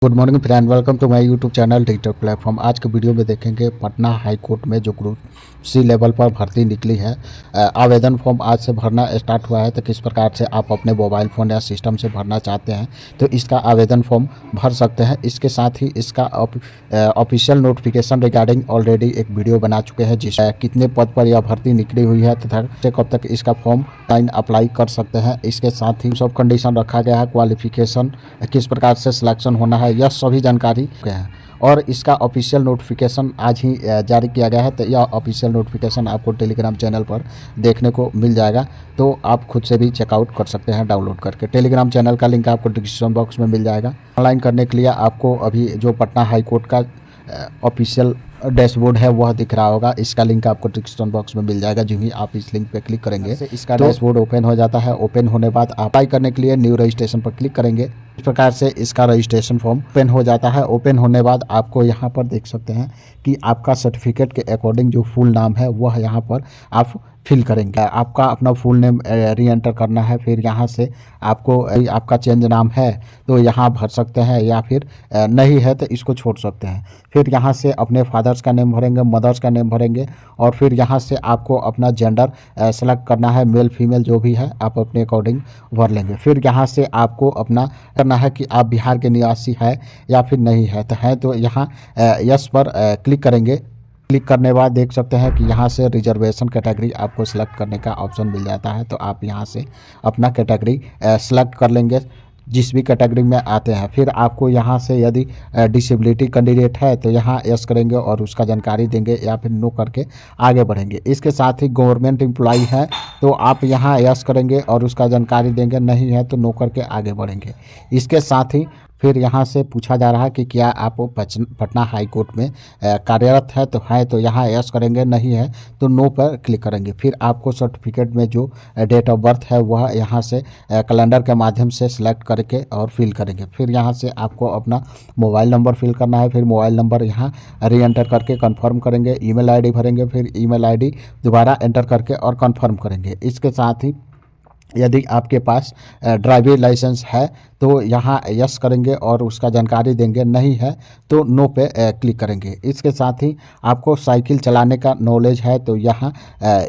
Good morning friend, welcome to my YouTube channel digital platform. आज के video में देखेंगे पटना हाई कोर्ट में जो ग्रुप सी लेवल पर भर्ती निकली है। आवेदन फॉर्म आज से भरना स्टार्ट हुआ है। तो किस प्रकार से आप अपने मोबाइल फ़ोन या सिस्टम से भरना चाहते हैं तो इसका आवेदन फॉर्म भर सकते हैं। इसके साथ ही इसका ऑफिशियल नोटिफिकेशन रिगार्डिंग ऑलरेडी एक वीडियो बना चुके हैं जिसमें कितने पद पर यह भर्ती निकली हुई है तथा कब तक इसका फॉर्म ऑनलाइन अप्लाई कर सकते हैं। इसके साथ ही सब कंडीशन रखा गया है, क्वालिफिकेशन किस प्रकार से सिलेक्शन होना है, यह सभी जानकारी है। और इसका ऑफिशियल नोटिफिकेशन आज ही जारी किया गया है। तो यह ऑफिशियल नोटिफिकेशन आपको टेलीग्राम चैनल पर देखने को मिल जाएगा, तो आप खुद से भी चेकआउट कर सकते हैं डाउनलोड करके। टेलीग्राम चैनल का लिंक आपको डिस्क्रिप्शन बॉक्स में मिल जाएगा। ऑनलाइन करने के लिए आपको अभी जो पटना हाई कोर्ट का ऑफिशियल डैशबोर्ड है वह दिख रहा होगा। इसका लिंक आपको डिस्क्रिप्शन बॉक्स में मिल जाएगा। जो ही आप इस लिंक पे क्लिक करेंगे इसका डैशबोर्ड ओपन हो जाता है। ओपन होने बाद अप्लाई करने के लिए न्यू रजिस्ट्रेशन पर क्लिक करेंगे। इस प्रकार से इसका रजिस्ट्रेशन फॉर्म ओपन हो जाता है। ओपन होने बाद आपको यहाँ पर देख सकते हैं कि आपका सर्टिफिकेट के अकॉर्डिंग जो फुल नाम है वह यहाँ पर आप फिल करेंगे। आपका अपना फुल नेम री एंटर करना है। फिर यहाँ से आपको आपका चेंज नाम है तो यहाँ भर सकते हैं, या फिर नहीं है तो इसको छोड़ सकते हैं। फिर यहाँ से अपने फादर्स का नेम भरेंगे, मदर्स का नेम भरेंगे, और फिर यहाँ से आपको अपना जेंडर सेलेक्ट करना है, मेल फीमेल जो भी है आप अपने अकॉर्डिंग भर लेंगे। फिर यहाँ से आपको अपना करना है कि आप बिहार के निवासी है या फिर नहीं है। तो यहाँ यस पर क्लिक करेंगे। क्लिक करने के बाद देख सकते हैं कि यहाँ से रिजर्वेशन कैटेगरी आपको सेलेक्ट करने का ऑप्शन मिल जाता है। तो आप यहाँ से अपना कैटेगरी सेलेक्ट कर लेंगे जिस भी कैटेगरी में आते हैं। फिर आपको यहाँ से यदि डिसेबिलिटी कैंडिडेट है तो यहाँ यस करेंगे और उसका जानकारी देंगे, या फिर नो करके आगे बढ़ेंगे। इसके साथ ही गवर्नमेंट एम्प्लॉई है तो आप यहाँ यस करेंगे और उसका जानकारी देंगे, नहीं है तो नो करके आगे बढ़ेंगे। इसके साथ ही फिर यहाँ से पूछा जा रहा है कि क्या आप पटना हाई कोर्ट में कार्यरत है तो यहाँ यस करेंगे, नहीं है तो नो पर क्लिक करेंगे। फिर आपको सर्टिफिकेट में जो डेट ऑफ बर्थ है वह यहाँ से कैलेंडर के माध्यम से सिलेक्ट करके और फिल करेंगे। फिर यहाँ से आपको अपना मोबाइल नंबर फिल करना है। फिर मोबाइल नंबर यहाँ री एंटर करके कन्फर्म करेंगे। ईमेल आईडी भरेंगे, फिर ईमेल आईडी दोबारा एंटर करके और कन्फर्म करेंगे। इसके साथ ही यदि आपके पास ड्राइविंग लाइसेंस है तो यहाँ यस करेंगे और उसका जानकारी देंगे, नहीं है तो नो पे क्लिक करेंगे। इसके साथ ही आपको साइकिल चलाने का नॉलेज है तो यहाँ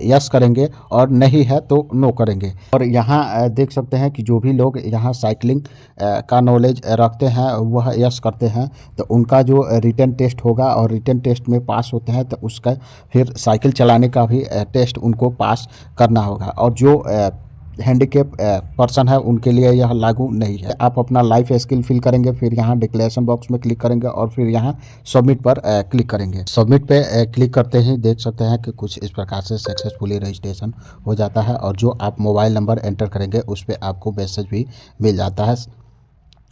यस करेंगे, और नहीं है तो नो करेंगे। और यहाँ देख सकते हैं कि जो भी लोग यहाँ साइकिलिंग का नॉलेज रखते हैं वह यस करते हैं तो उनका जो रिटन टेस्ट होगा और रिटन टेस्ट में पास होते हैं तो उसका फिर साइकिल चलाने का भी टेस्ट उनको पास करना होगा। और जो हैंडीकैप पर्सन है उनके लिए यह लागू नहीं है। आप अपना लाइफ स्किल फिल करेंगे, फिर यहाँ डिक्लेरेशन बॉक्स में क्लिक करेंगे और फिर यहाँ सबमिट पर क्लिक करेंगे। सबमिट पे क्लिक करते ही देख सकते हैं कि कुछ इस प्रकार से सक्सेसफुली रजिस्ट्रेशन हो जाता है, और जो आप मोबाइल नंबर एंटर करेंगे उस पर आपको मैसेज भी मिल जाता है।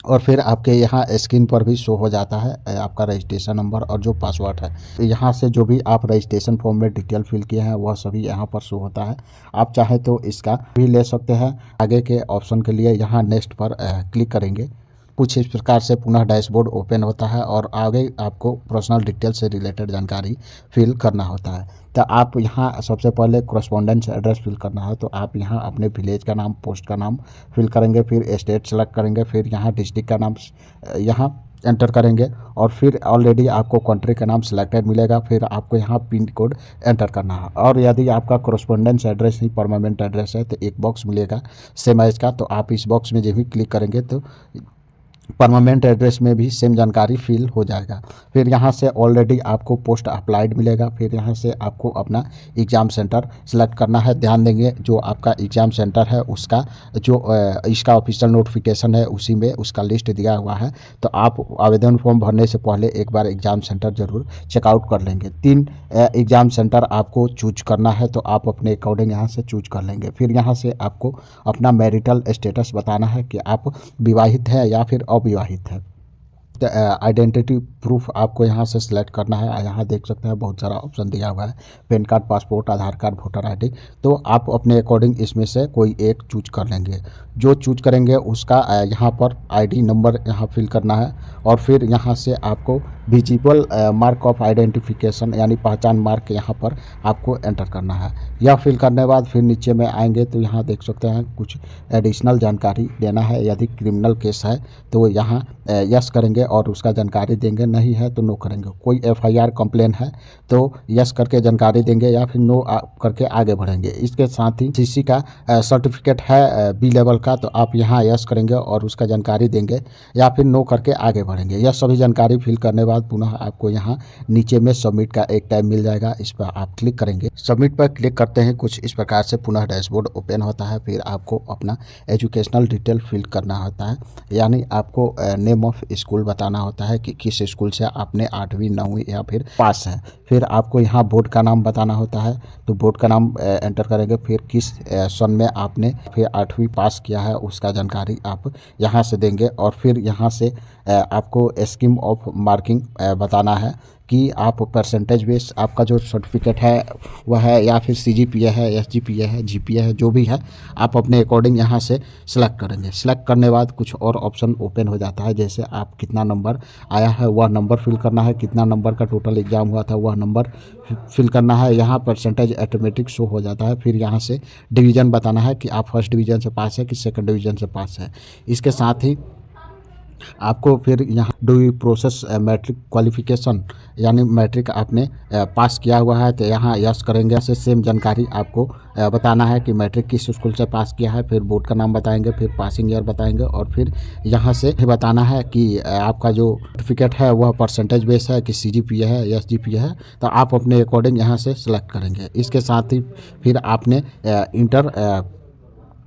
और फिर आपके यहाँ स्क्रीन पर भी शो हो जाता है आपका रजिस्ट्रेशन नंबर और जो पासवर्ड है। यहाँ से जो भी आप रजिस्ट्रेशन फॉर्म में डिटेल फिल किए हैं वह सभी यहाँ पर शो होता है। आप चाहे तो इसका भी ले सकते हैं। आगे के ऑप्शन के लिए यहाँ नेक्स्ट पर क्लिक करेंगे। कुछ इस प्रकार से पुनः डैशबोर्ड ओपन होता है और आगे आपको पर्सनल डिटेल से रिलेटेड जानकारी फिल करना होता है। तो आप यहाँ सबसे पहले कॉरेस्पॉन्डेंस एड्रेस फिल करना है, तो आप यहाँ अपने विलेज का नाम, पोस्ट का नाम फिल करेंगे। फिर स्टेट सेलेक्ट करेंगे, फिर यहाँ डिस्ट्रिक्ट का नाम यहाँ एंटर करेंगे, और फिर ऑलरेडी आपको कंट्री का नाम सिलेक्टेड मिलेगा। फिर आपको यहाँ पिन कोड एंटर करना है। और यदि आपका कॉरेस्पॉन्डेंस एड्रेस ही परमानेंट एड्रेस है तो एक बॉक्स मिलेगा सेम एज का, तो आप इस बॉक्स में जब भी क्लिक करेंगे तो परमानेंट एड्रेस में भी सेम जानकारी फिल हो जाएगा। फिर यहाँ से ऑलरेडी आपको पोस्ट अप्लाइड मिलेगा। फिर यहाँ से आपको अपना एग्ज़ाम सेंटर सेलेक्ट करना है। ध्यान देंगे जो आपका एग्ज़ाम सेंटर है उसका जो इसका ऑफिशियल नोटिफिकेशन है उसी में उसका लिस्ट दिया हुआ है। तो आप आवेदन फॉर्म भरने से पहले एक बार एग्ज़ाम सेंटर ज़रूर चेकआउट कर लेंगे। 3 एग्ज़ाम सेंटर आपको चूज करना है, तो आप अपने अकॉर्डिंग यहाँ से चूज कर लेंगे। फिर यहाँ से आपको अपना मैरिटल स्टेटस बताना है कि आप विवाहित हैं या फिर अविवाहित है। आइडेंटिटी प्रूफ आपको यहाँ से सिलेक्ट करना है। यहाँ देख सकते हैं बहुत सारा ऑप्शन दिया हुआ है, पैन कार्ड, पासपोर्ट, आधार कार्ड, वोटर आईडी। तो आप अपने अकॉर्डिंग इसमें से कोई एक चूज कर लेंगे। जो चूज करेंगे उसका यहाँ पर आईडी नंबर यहाँ फिल करना है, और फिर यहाँ से आपको विजिबल मार्क ऑफ आइडेंटिफिकेशन यानी पहचान मार्क यहाँ पर आपको एंटर करना है। यह फिल करने बाद फिर नीचे में आएंगे तो यहाँ देख सकते हैं कुछ एडिशनल जानकारी देना है। यदि क्रिमिनल केस है तो यहाँ यस करेंगे और उसका जानकारी देंगे, नहीं है तो नो करेंगे। कोई एफआईआर कंप्लेन है तो यस करके जानकारी देंगे या फिर नो करके आगे बढ़ेंगे। इसके साथ ही सीसी का सर्टिफिकेट है बी लेवल का तो आप यहाँ यस करेंगे और उसका जानकारी देंगे या फिर नो करके आगे बढ़ेंगे। यह सभी जानकारी फिल करने बाद पुनः आपको यहाँ नीचे में सबमिट का एक टैब मिल जाएगा, इस पर आप क्लिक करेंगे। सबमिट पर क्लिक करते हैं कुछ इस प्रकार से पुनः डैशबोर्ड ओपन होता है। फिर आपको अपना एजुकेशनल डिटेल फिल करना होता है, यानी आपको नेम ऑफ स्कूल बताना होता है कि किस स्कूल से आपने 8वीं 9वीं या फिर पास है। फिर आपको यहाँ बोर्ड का नाम बताना होता है तो बोर्ड का नाम एंटर करेंगे। फिर किस सन में आपने फिर 8वीं पास किया है उसका जानकारी आप यहाँ से देंगे और फिर यहाँ से आपको स्कीम ऑफ मार्किंग बताना है कि आप परसेंटेज बेस आपका जो सर्टिफिकेट है वह है या फिर सीजीपीए है, एसजीपीए है, जीपीए है, जो भी है आप अपने अकॉर्डिंग यहाँ से सिलेक्ट करेंगे। सिलेक्ट करने के बाद कुछ और ऑप्शन ओपन हो जाता है, जैसे आप कितना नंबर आया है वह नंबर फिल करना है, कितना नंबर का टोटल एग्जाम हुआ था वह नंबर फिल करना है। यहाँ परसेंटेज ऑटोमेटिक शो हो जाता है। फिर यहाँ से डिवीज़न बताना है कि आप फर्स्ट डिवीज़न से पास है कि सेकंड डिवीज़न से पास है। इसके साथ ही आपको फिर यहाँ do you process matric qualification, यानी मैट्रिक आपने पास किया हुआ है तो यहाँ यस करेंगे। ऐसे सेम जानकारी आपको बताना है कि मैट्रिक किस स्कूल से पास किया है, फिर बोर्ड का नाम बताएंगे, फिर पासिंग ईयर बताएंगे और फिर यहाँ से बताना है कि आपका जो सर्टिफिकेट है वह परसेंटेज बेस है कि सीजीपीए है, एसजीपीए है, तो आप अपने अकॉर्डिंग यहाँ से सिलेक्ट करेंगे। इसके साथ ही फिर आपने इंटर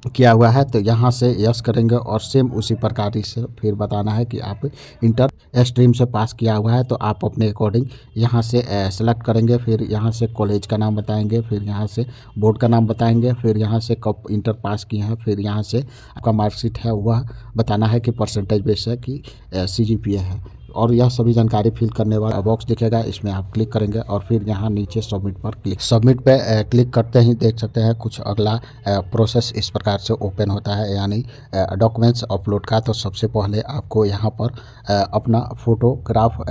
किया हुआ है तो यहाँ से यस करेंगे और सेम उसी प्रकार से फिर बताना है कि आप इंटर स्ट्रीम से पास किया हुआ है तो आप अपने अकॉर्डिंग यहाँ से सेलेक्ट करेंगे। फिर यहाँ से कॉलेज का नाम बताएंगे, फिर यहाँ से बोर्ड का नाम बताएंगे, फिर यहाँ से कब इंटर पास किए हैं, फिर यहाँ से आपका मार्कशीट है वह बताना है कि परसेंटेज बेस है कि सीजीपीए है। और यह सभी जानकारी फिल करने वाला बॉक्स दिखेगा, इसमें आप क्लिक करेंगे और फिर यहाँ नीचे सबमिट पर सबमिट पे क्लिक करते ही देख सकते हैं कुछ अगला प्रोसेस इस प्रकार से ओपन होता है, यानी डॉक्यूमेंट्स अपलोड का। तो सबसे पहले आपको यहाँ पर अपना फोटोग्राफ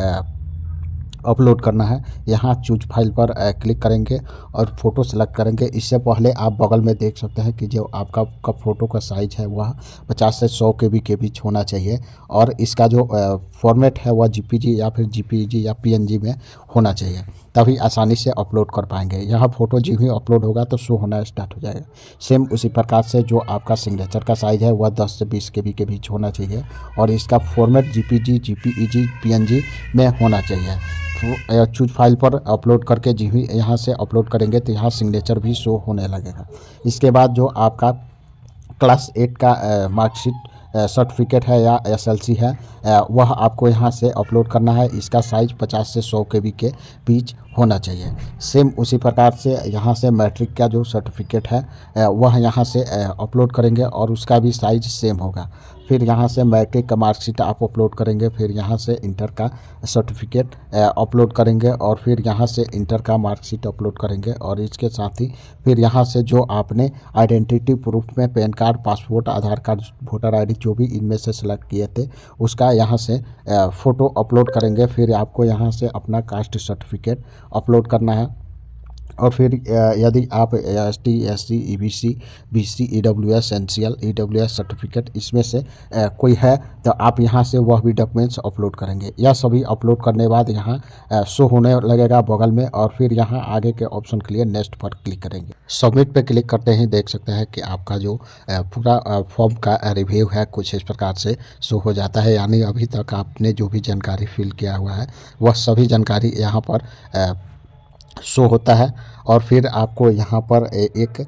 अपलोड करना है। यहाँ चूज फाइल पर क्लिक करेंगे और फ़ोटो सेलेक्ट करेंगे। इससे पहले आप बगल में देख सकते हैं कि जो आपका फ़ोटो का साइज़ है वह 50 से 100 KB के बीच होना चाहिए और इसका जो फॉर्मेट है वह जीपीजी या फिर जीपीजी या पीएनजी में होना चाहिए, तभी आसानी से अपलोड कर पाएंगे। यहाँ फ़ोटो जो ही अपलोड होगा तो शो होना स्टार्ट हो जाएगा। सेम उसी प्रकार से जो आपका सिग्नेचर का साइज़ है वह 10 से 20 KB के बीच होना चाहिए और इसका फॉर्मेट जीपीजी, जीपीईजी, पीएनजी में होना चाहिए। चूज फाइल पर अपलोड करके जी ही यहाँ से अपलोड करेंगे तो यहाँ सिग्नेचर भी शो होने लगेगा। इसके बाद जो आपका क्लास 8 का मार्कशीट सर्टिफिकेट है या एसएलसी है वह आपको यहाँ से अपलोड करना है। इसका साइज़ 50 से 100 KB के बीच होना चाहिए। सेम उसी प्रकार से यहाँ से मैट्रिक का जो सर्टिफिकेट है वह यहाँ से अपलोड करेंगे और उसका भी साइज़ सेम होगा। फिर यहाँ से मैट्रिक का मार्कशीट आप अपलोड करेंगे, फिर यहाँ से इंटर का सर्टिफिकेट अपलोड करेंगे और फिर यहाँ से इंटर का मार्कशीट अपलोड करेंगे और इसके साथ ही फिर यहाँ से जो आपने आइडेंटिटी प्रूफ में पैन कार्ड, पासपोर्ट, आधार कार्ड, वोटर आईडी जो भी इनमें से सिलेक्ट किए थे उसका यहाँ से फ़ोटो अपलोड करेंगे। फिर आपको यहाँ से अपना कास्ट सर्टिफिकेट अपलोड करना है और फिर यदि आप ST, SC, EBC, BC, EWS, NCL, EWS certificate इसमें से कोई है तो आप यहाँ से वह भी डॉक्यूमेंट्स अपलोड करेंगे। यह सभी अपलोड करने बाद यहाँ शो होने लगेगा बगल में और फिर यहाँ आगे के ऑप्शन के लिए नेक्स्ट पर क्लिक करेंगे। सबमिट पे क्लिक करते ही देख सकते हैं कि आपका जो पूरा फॉर्म का रिव्यू है कुछ इस प्रकार से शो हो जाता है, यानी अभी तक आपने जो भी जानकारी फिल किया हुआ है वह सभी जानकारी यहाँ पर शो होता है। और फिर आपको यहाँ पर एक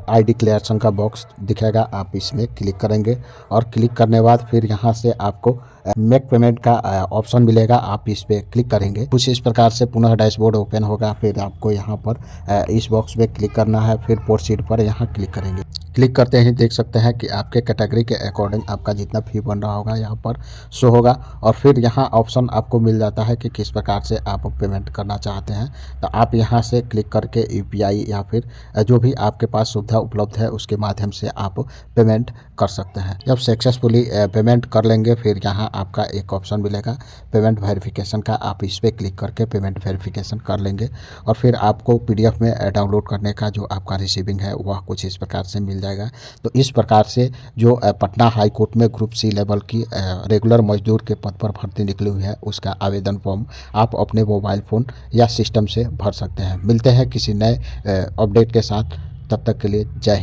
आई डिक्लेरेशन का बॉक्स दिखेगा, आप इसमें क्लिक करेंगे और क्लिक करने के बाद फिर यहाँ से आपको मेक पेमेंट का ऑप्शन मिलेगा, आप इस पर क्लिक करेंगे। कुछ इस प्रकार से पुनः डैशबोर्ड ओपन होगा। फिर आपको यहाँ पर इस बॉक्स में क्लिक करना है, फिर प्रोसीड पर यहाँ क्लिक करेंगे। क्लिक करते ही देख सकते हैं कि आपके कैटेगरी के अकॉर्डिंग आपका जितना फ़ी बन रहा होगा यहाँ पर शो होगा। और फिर यहाँ ऑप्शन आपको मिल जाता है कि किस प्रकार से आप पेमेंट करना चाहते हैं। तो आप यहाँ से क्लिक करके यूपीआई या फिर जो भी आपके पास सुविधा उपलब्ध है उसके माध्यम से आप पेमेंट कर सकते हैं। जब सक्सेसफुली पेमेंट कर लेंगे फिर यहाँ आपका एक ऑप्शन मिलेगा पेमेंट वेरिफिकेशन का, आप इस पर क्लिक करके पेमेंट वेरिफिकेशन कर लेंगे और फिर आपको पीडीएफ में डाउनलोड करने का जो आपका रिसीविंग है वह कुछ इस प्रकार से मिल जाएगा। तो इस प्रकार से जो पटना हाई कोर्ट में ग्रुप सी लेवल की रेगुलर मजदूर के पद पर भर्ती निकली हुई है उसका आवेदन फॉर्म आप अपने मोबाइल फ़ोन या सिस्टम से भर सकते हैं। मिलते हैं किसी नए अपडेट के साथ, तब तक के लिए जय हिंद।